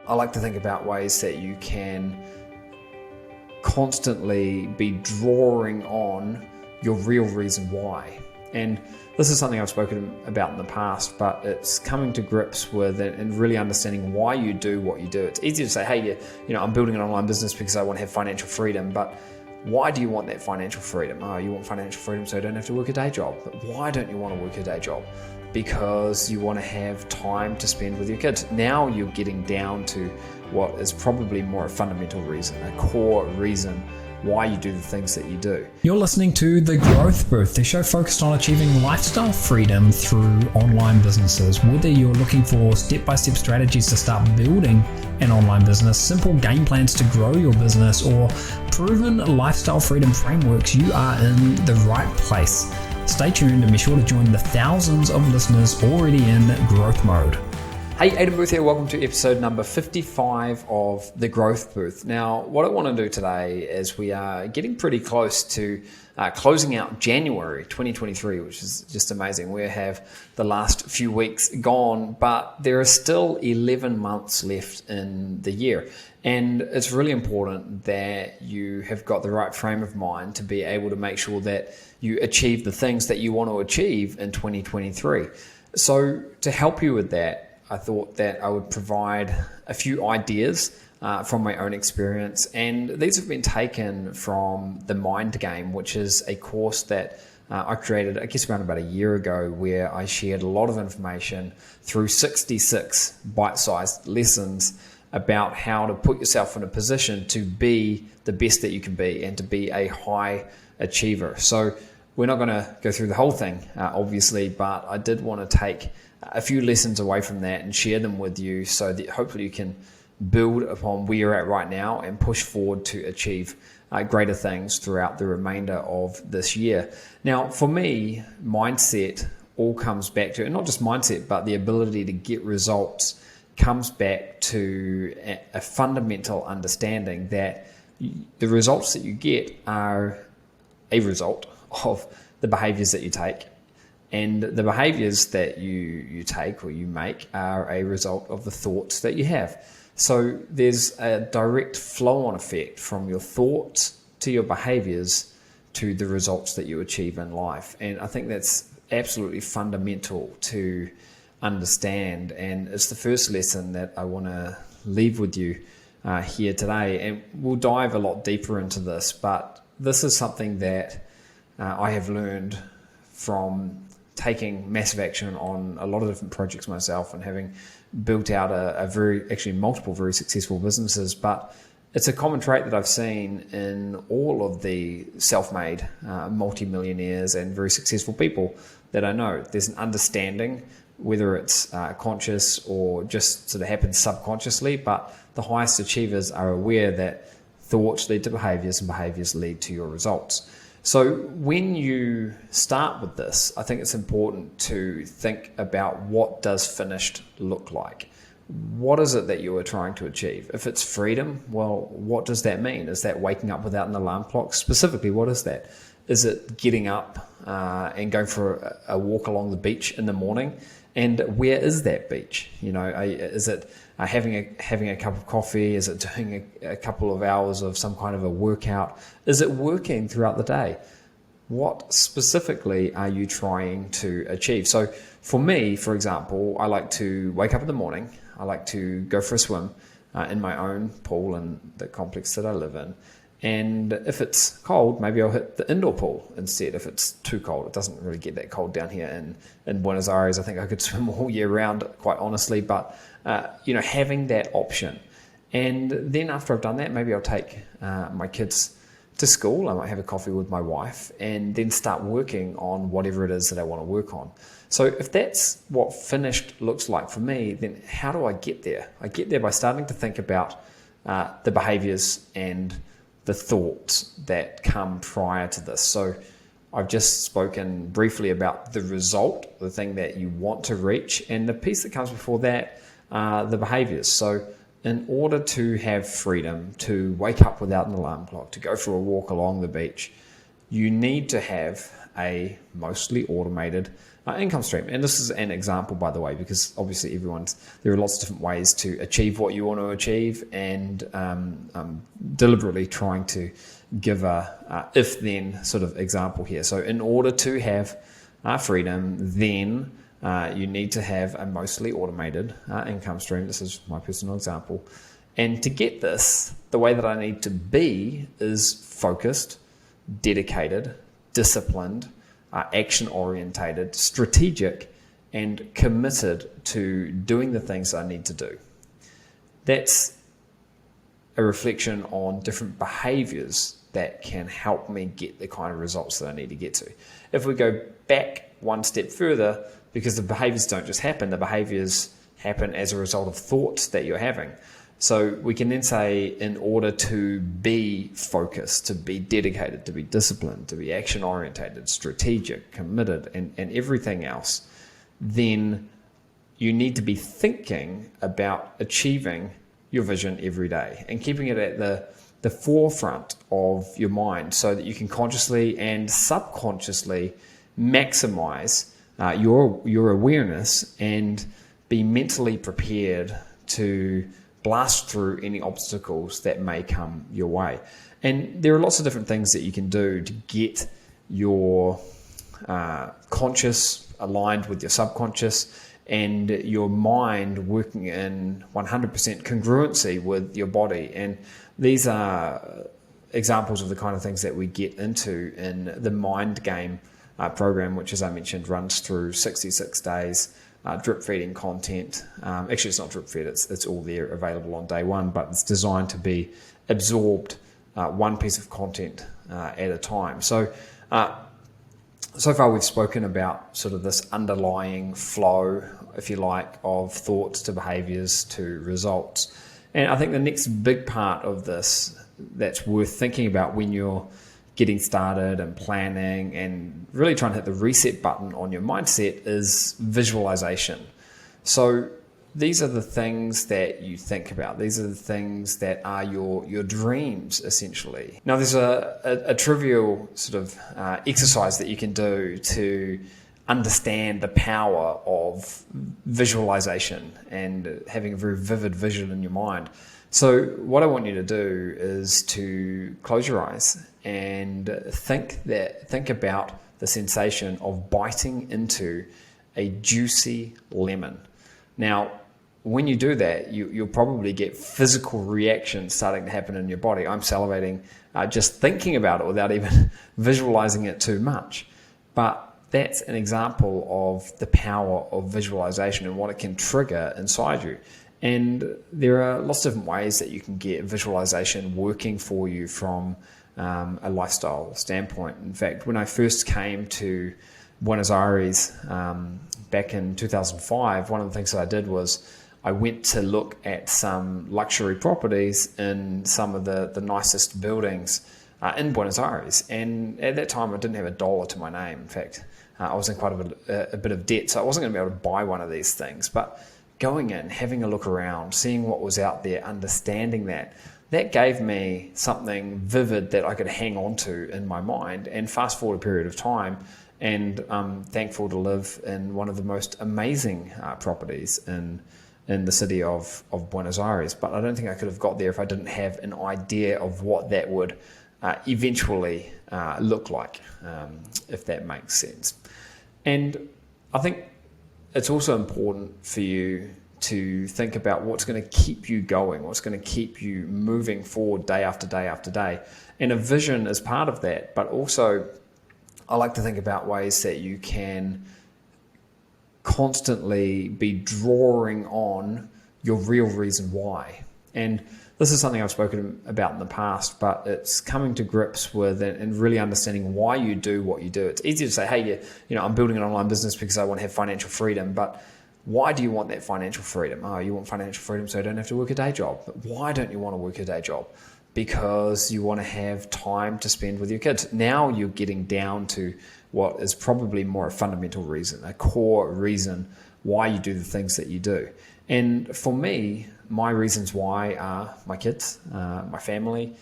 I like to think about ways that you can constantly be drawing on your real reason why. And this is something I've spoken about in the past, but it's coming to grips with it and really understanding why you do what you do. It's easy to say, hey, I'm building an online business because I want to have financial freedom, but why do you want that financial freedom? Oh, you want financial freedom so you don't have to work a day job. But why don't you want to work a day job? Because you want to have time to spend with your kids. Now you're getting down to what is probably more a fundamental reason, a core reason why you do the things that you do. You're listening to The Growth Booth, the show focused on achieving lifestyle freedom through online businesses. Whether you're looking for step-by-step strategies to start building an online business, simple game plans to grow your business, or proven lifestyle freedom frameworks, you are in the right place. Stay tuned and be sure to join the thousands of listeners already in growth mode. Hey, Aidan Booth here. Welcome to episode number 55 of The Growth Booth. Now, what I want to do today is we are getting pretty close to closing out January 2023, which is just amazing. We have the last few weeks gone, but there are still 11 months left in the year. And it's really important that you have got the right frame of mind to be able to make sure that you achieve the things that you want to achieve in 2023. So to help you with that, I thought that I would provide a few ideas from my own experience. And these have been taken from the Mind Game, which is a course that I created, I guess, around about a year ago, where I shared a lot of information through 66 bite-sized lessons about how to put yourself in a position to be the best that you can be and to be a high achiever. So we're not going to go through the whole thing, obviously, but I did want to take a few lessons away from that and share them with you so that hopefully you can build upon where you're at right now and push forward to achieve greater things throughout the remainder of this year. Now, for me, mindset all comes back to, and not just mindset, but the ability to get results comes back to a fundamental understanding that the results that you get are a result of the behaviors that you take. And the behaviors that you take or you make are a result of the thoughts that you have. So there's a direct flow-on effect from your thoughts to your behaviors to the results that you achieve in life. And I think that's absolutely fundamental to understand. And it's the first lesson that I want to leave with you here today. And we'll dive a lot deeper into this, but this is something that I have learned from taking massive action on a lot of different projects myself and having built out multiple very successful businesses. But it's a common trait that I've seen in all of the self-made multimillionaires and very successful people that I know. There's an understanding, whether it's conscious or just sort of happens subconsciously, but the highest achievers are aware that thoughts lead to behaviors and behaviors lead to your results. So when you start with this, I think it's important to think about what does finished look like. What is it that you are trying to achieve? If it's freedom, well, what does that mean? Is that waking up without an alarm clock? Specifically, what is that? Is it getting up and going for a walk along the beach in the morning? And where is that beach? Is it having a cup of coffee? Is it doing a couple of hours of some kind of a workout? Is it working throughout the day? What specifically are you trying to achieve? So for me, for example, I like to wake up in the morning. I like to go for a swim in my own pool in the complex that I live in. And if it's cold, maybe I'll hit the indoor pool instead if it's too cold. It doesn't really get that cold down here in Buenos Aires. I think I could swim all year round, quite honestly, but having that option. And then after I've done that, maybe I'll take my kids to school. I might have a coffee with my wife and then start working on whatever it is that I want to work on. So if that's what finished looks like for me, then how do I get there? I get there by starting to think about the behaviors and the thoughts that come prior to this. So I've just spoken briefly about the result, the thing that you want to reach, and the piece that comes before that are the behaviors. So in order to have freedom, to wake up without an alarm clock, to go for a walk along the beach, you need to have a mostly automated income stream. And this is an example, by the way, because obviously there are lots of different ways to achieve what you want to achieve, and deliberately trying to give a if-then sort of example here. So in order to have freedom, then you need to have a mostly automated income stream. This is my personal example. And to get this, the way that I need to be is focused, dedicated, disciplined, action-orientated, strategic, and committed to doing the things I need to do. That's a reflection on different behaviors that can help me get the kind of results that I need to get to. If we go back one step further, because the behaviors don't just happen, the behaviors happen as a result of thoughts that you're having. So we can then say, in order to be focused, to be dedicated, to be disciplined, to be action-orientated, strategic, committed, and everything else, then you need to be thinking about achieving your vision every day and keeping it at the forefront of your mind so that you can consciously and subconsciously maximize your awareness and be mentally prepared to blast through any obstacles that may come your way. And there are lots of different things that you can do to get your conscious aligned with your subconscious and your mind working in 100% congruency with your body. And these are examples of the kind of things that we get into in the Mind Game program, which, as I mentioned, runs through 66 days. Drip feeding content. Actually, it's not drip fed, it's all there available on day one, but it's designed to be absorbed one piece of content at a time. So far we've spoken about sort of this underlying flow, if you like, of thoughts to behaviors to results. And I think the next big part of this that's worth thinking about when you're getting started and planning and really trying to hit the reset button on your mindset is visualization. So these are the things that you think about. These are the things that are your dreams, essentially. Now, there's a trivial sort of exercise that you can do to understand the power of visualization and having a very vivid vision in your mind. So what I want you to do is to close your eyes and think about the sensation of biting into a juicy lemon. Now, when you do that, you'll probably get physical reactions starting to happen in your body. I'm salivating just thinking about it without even visualizing it too much. But that's an example of the power of visualization and what it can trigger inside you. And there are lots of different ways that you can get visualization working for you from a lifestyle standpoint. In fact, when I first came to Buenos Aires back in 2005, one of the things that I did was I went to look at some luxury properties in some of the nicest buildings in Buenos Aires. And at that time, I didn't have $1 to my name. In fact, I was in quite a bit of debt, so I wasn't going to be able to buy one of these things. But going in, having a look around, seeing what was out there, understanding that gave me something vivid that I could hang on to in my mind. And fast forward a period of time, and I'm thankful to live in one of the most amazing properties in the city of Buenos Aires. But I don't think I could have got there if I didn't have an idea of what that would eventually look like, if that makes sense. And I think it's also important for you to think about what's going to keep you going, what's going to keep you moving forward day after day after day. And a vision is part of that, but also I like to think about ways that you can constantly be drawing on your real reason why. And this is something I've spoken about in the past, but it's coming to grips with and really understanding why you do what you do. It's easy to say, hey, I'm building an online business because I want to have financial freedom, but why do you want that financial freedom? Oh, you want financial freedom so you don't have to work a day job. But why don't you want to work a day job? Because you want to have time to spend with your kids. Now you're getting down to what is probably more a fundamental reason, a core reason why you do the things that you do. And for me, my reasons why are my kids, my family,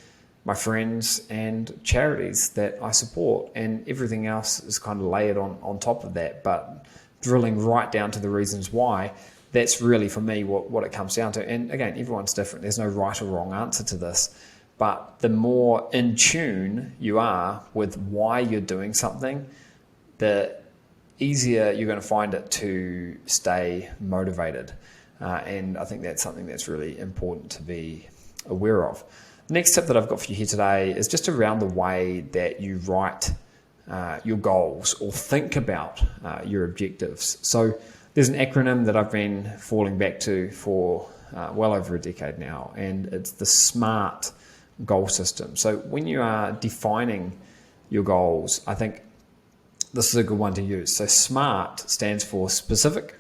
my friends and charities that I support, and everything else is kind of layered on top of that. But drilling right down to the reasons why, that's really for me what it comes down to. And again, everyone's different. There's no right or wrong answer to this. But the more in tune you are with why you're doing something, the easier you're going to find it to stay motivated. And I think that's something that's really important to be aware of. The next tip that I've got for you here today is just around the way that you write your goals or think about your objectives. So there's an acronym that I've been falling back to for well over a decade now, and it's the SMART goal system. So when you are defining your goals, I think this is a good one to use. So SMART stands for specific,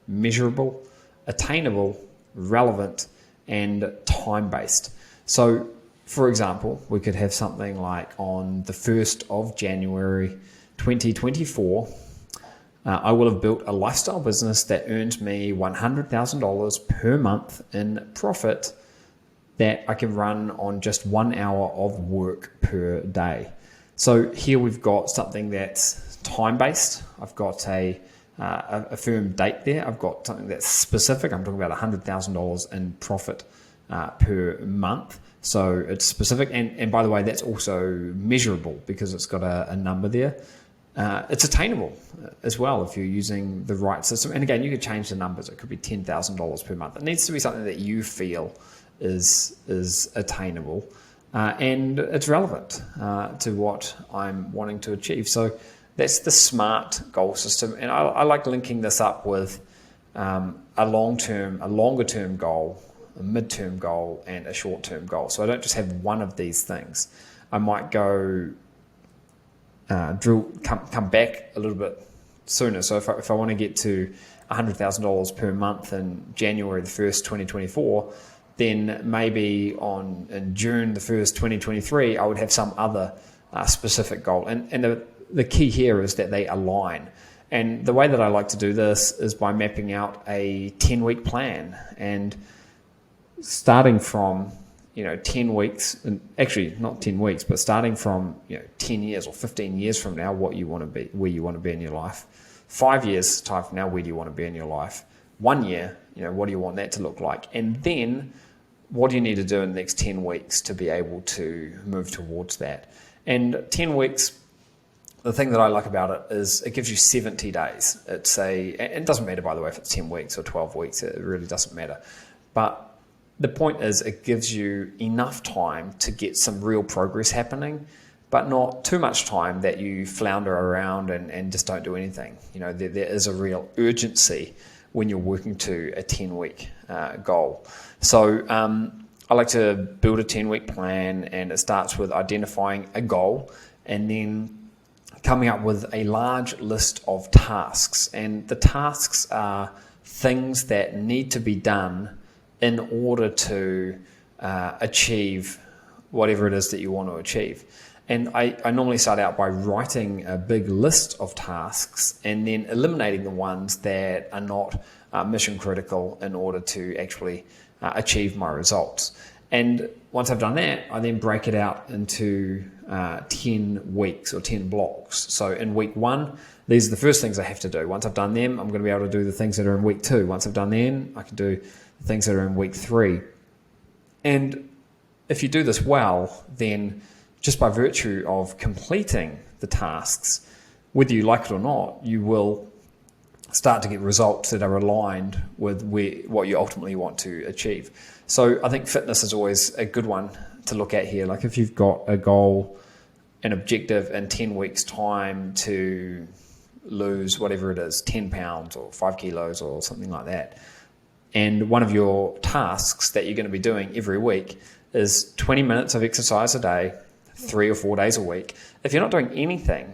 measurable, attainable, relevant, and time-based. So for example, we could have something like on the 1st of January 2024, I will have built a lifestyle business that earns me $100,000 per month in profit that I can run on just 1 hour of work per day. So here we've got something that's time-based. I've got a firm date there. I've got something that's specific. I'm talking about $100,000 in profit per month. So it's specific. And by the way, that's also measurable because it's got a number there. It's attainable as well if you're using the right system. And again, you could change the numbers. It could be $10,000 per month. It needs to be something that you feel is attainable, and it's relevant to what I'm wanting to achieve. So that's the SMART goal system, and I like linking this up with a longer term goal, a mid-term goal, and a short-term goal. So I don't just have one of these things. I might go come back a little bit sooner. So if I want to get to $100,000 per month in January the 1st, 2024, then maybe in June the 1st, 2023, I would have some other specific goal. And the key here is that they align. And the way that I like to do this is by mapping out a 10-week plan and starting from 10 weeks, and actually not 10 weeks, but starting from 10 years or 15 years from now, what you want to be, where you want to be in your life. 5 years time from now, where do you want to be in your life? 1 year, what do you want that to look like? And then what do you need to do in the next 10 weeks to be able to move towards that? And 10 weeks, the thing that I like about it is it gives you 70 days. It doesn't matter, by the way, if it's 10 weeks or 12 weeks, it really doesn't matter. But the point is it gives you enough time to get some real progress happening, but not too much time that you flounder around and just don't do anything. There is a real urgency when you're working to a 10-week goal. So I like to build a 10-week plan, and it starts with identifying a goal and then coming up with a large list of tasks. And the tasks are things that need to be done in order to achieve whatever it is that you want to achieve. And I normally start out by writing a big list of tasks and then eliminating the ones that are not mission critical in order to actually achieve my results. And once I've done that, I then break it out into 10 weeks or 10 blocks. So in week 1, these are the first things I have to do. Once I've done them, I'm going to be able to do the things that are in week 2. Once I've done them, I can do the things that are in week 3. And if you do this well, then just by virtue of completing the tasks, whether you like it or not, you will start to get results that are aligned with what you ultimately want to achieve. So I think fitness is always a good one to look at here. Like if you've got a goal, an objective in 10 weeks time to lose whatever it is, 10 pounds or 5 kilos or something like that, and one of your tasks that you're going to be doing every week is 20 minutes of exercise a day, 3 or 4 days a week. If you're not doing anything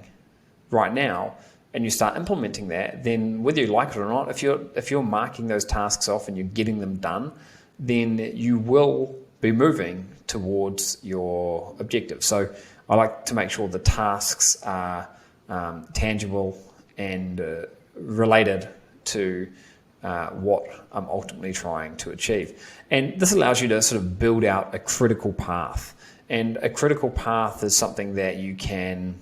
right now and you start implementing that, then whether you like it or not, if you're marking those tasks off and you're getting them done, then you will be moving towards your objective. So I like to make sure the tasks are tangible and related to what I'm ultimately trying to achieve. And this allows you to sort of build out a critical path. And a critical path is something that you can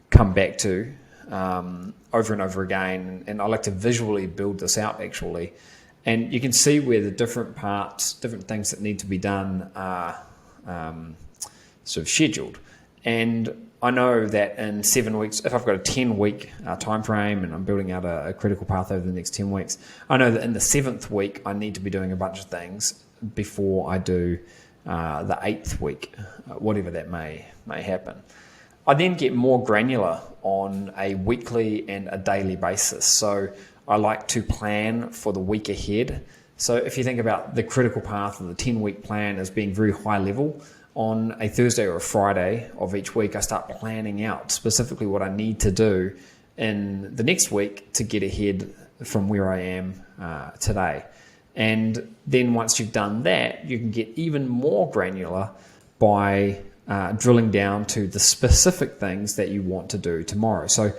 come back to over and over again. And I like to visually build this out actually. And you can see where the different parts, different things that need to be done are sort of scheduled. And I know that in 7 weeks, if I've got a 10-week time frame and I'm building out a critical path over the next 10 weeks, I know that in the 7th week, I need to be doing a bunch of things before I do the 8th week, whatever that may happen. I then get more granular on a weekly and a daily basis. So I like to plan for the week ahead. So if you think about the critical path of the 10-week plan as being very high level, on a Thursday or a Friday of each week, I start planning out specifically what I need to do in the next week to get ahead from where I am today. And then once you've done that, you can get even more granular by drilling down to the specific things that you want to do tomorrow. So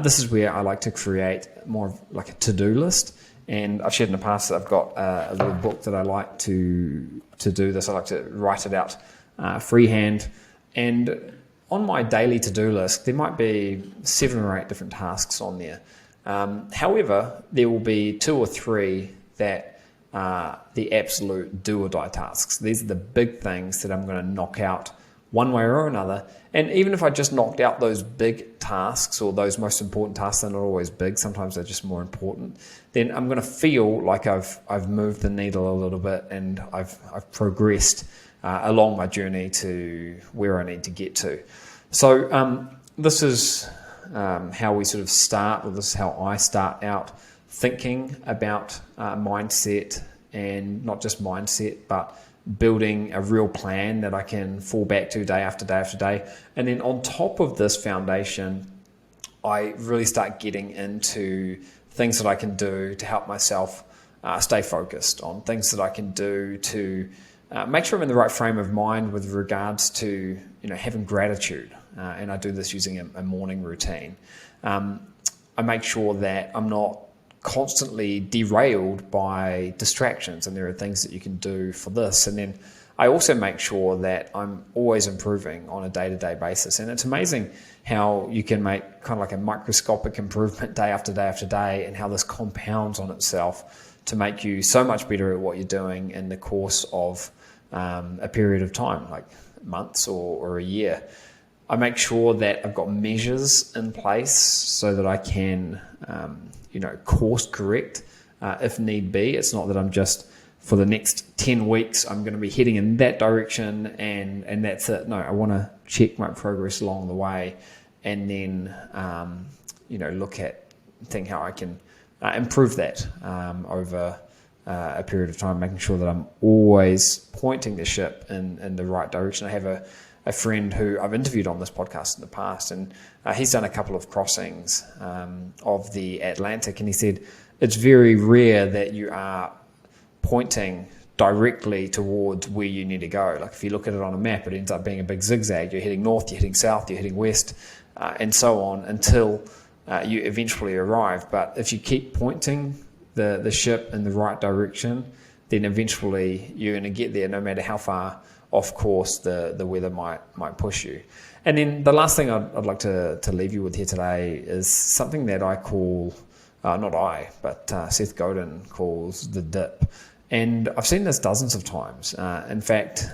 this is where I like to create more of like a to-do list. And I've shared in the past that I've got a little book that I like to do this. I like to write it out freehand. And on my daily to-do list, there might be 7 or 8 different tasks on there. However, there will be 2 or 3 that are the absolute do or die tasks. These are the big things that I'm going to knock out one way or another. And even if I just knocked out those big tasks, or those most important tasks, they're not always big, sometimes they're just more important, then I'm going to feel like I've moved the needle a little bit, and I've progressed along my journey to where I need to get to. So this is how we sort of start, or this is how I start out thinking about mindset, and not just mindset, but building a real plan that I can fall back to day after day after day. And then on top of this foundation, I really start getting into things that I can do to help myself stay focused on, things that I can do to make sure I'm in the right frame of mind with regards to having gratitude. And I do this using a morning routine. I make sure that I'm not constantly derailed by distractions, and there are things that you can do for this. And then I also make sure that I'm always improving on a day-to-day basis. And it's amazing how you can make kind of like a microscopic improvement day after day after day, and how this compounds on itself to make you so much better at what you're doing in the course of a period of time, like months or a year. I make sure that I've got measures in place so that I can course correct if need be. It's not that I'm just, for the next 10 weeks, I'm going to be heading in that direction and that's it. No, I want to check my progress along the way, and then, think how I can improve that over a period of time, making sure that I'm always pointing the ship in the right direction. I have a friend who I've interviewed on this podcast in the past, and he's done a couple of crossings of the Atlantic, and he said it's very rare that you are pointing directly towards where you need to go. Like if you look at it on a map, it ends up being a big zigzag. You're heading north, you're heading south, you're heading west, and so on until you eventually arrive. But if you keep pointing the ship in the right direction, then eventually you're going to get there, no matter how far off course the weather might push you. And then the last thing I'd like to leave you with here today is something that I call, but Seth Godin calls the dip. And I've seen this dozens of times. In fact,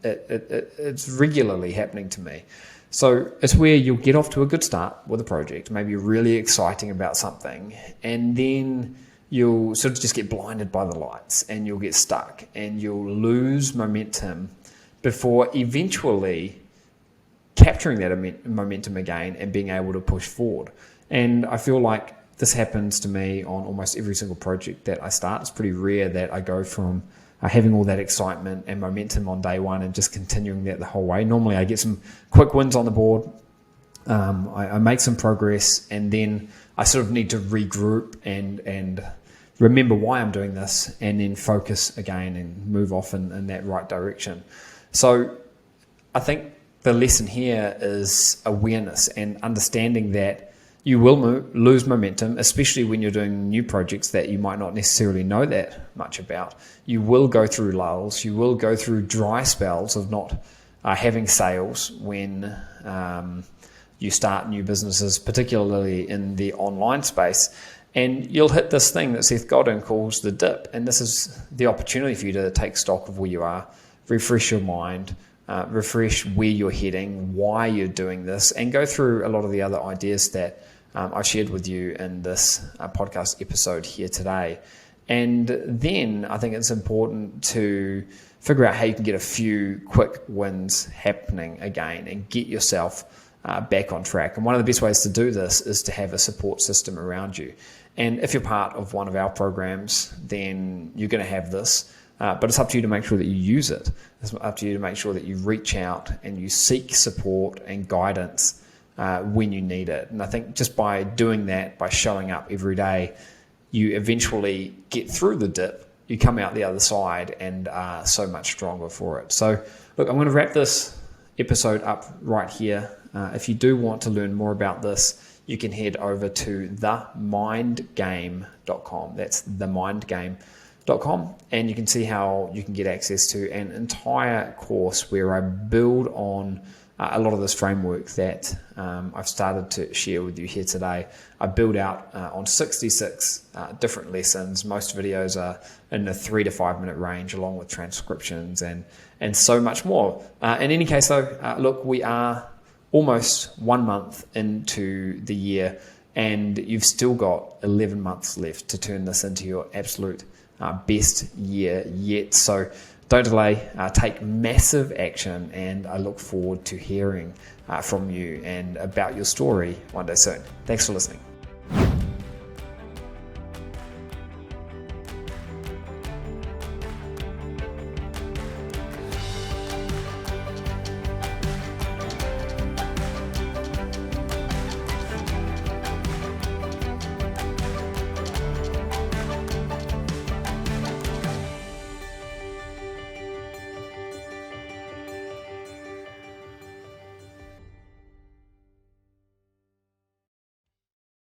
it's regularly happening to me. So it's where you'll get off to a good start with a project, maybe you're really exciting about something, and then you'll sort of just get blinded by the lights, and you'll get stuck, and you'll lose momentum before eventually capturing that momentum again and being able to push forward. And I feel like this happens to me on almost every single project that I start. It's pretty rare that I go from having all that excitement and momentum on day one and just continuing that the whole way. Normally I get some quick wins on the board. I make some progress, and then I sort of need to regroup and remember why I'm doing this, and then focus again and move off in that right direction. So I think the lesson here is awareness and understanding that You will lose momentum, especially when you're doing new projects that you might not necessarily know that much about. You will go through lulls. You will go through dry spells of not having sales when you start new businesses, particularly in the online space. And you'll hit this thing that Seth Godin calls the dip. And this is the opportunity for you to take stock of where you are, refresh your mind, refresh where you're heading, why you're doing this, and go through a lot of the other ideas that I shared with you in this podcast episode here today. And then I think it's important to figure out how you can get a few quick wins happening again and get yourself back on track. And one of the best ways to do this is to have a support system around you. And if you're part of one of our programs, then you're going to have this. But it's up to you to make sure that you use it. It's up to you to make sure that you reach out and you seek support and guidance when you need it. And I think just by doing that, by showing up every day, you eventually get through the dip. You come out the other side and are so much stronger for it. So look, I'm going to wrap this episode up right here. If you do want to learn more about this, you can head over to themindgame.com. That's themindgame.com, and you can see how you can get access to an entire course where I build on a lot of this framework that I've started to share with you here today. I build out on 66 different lessons. Most videos are in the 3 to 5 minute range, along with transcriptions and so much more. In any case though, look, we are almost 1 month into the year, and you've still got 11 months left to turn this into your absolute best year yet. So don't delay, take massive action, and I look forward to hearing from you and about your story one day soon. Thanks for listening.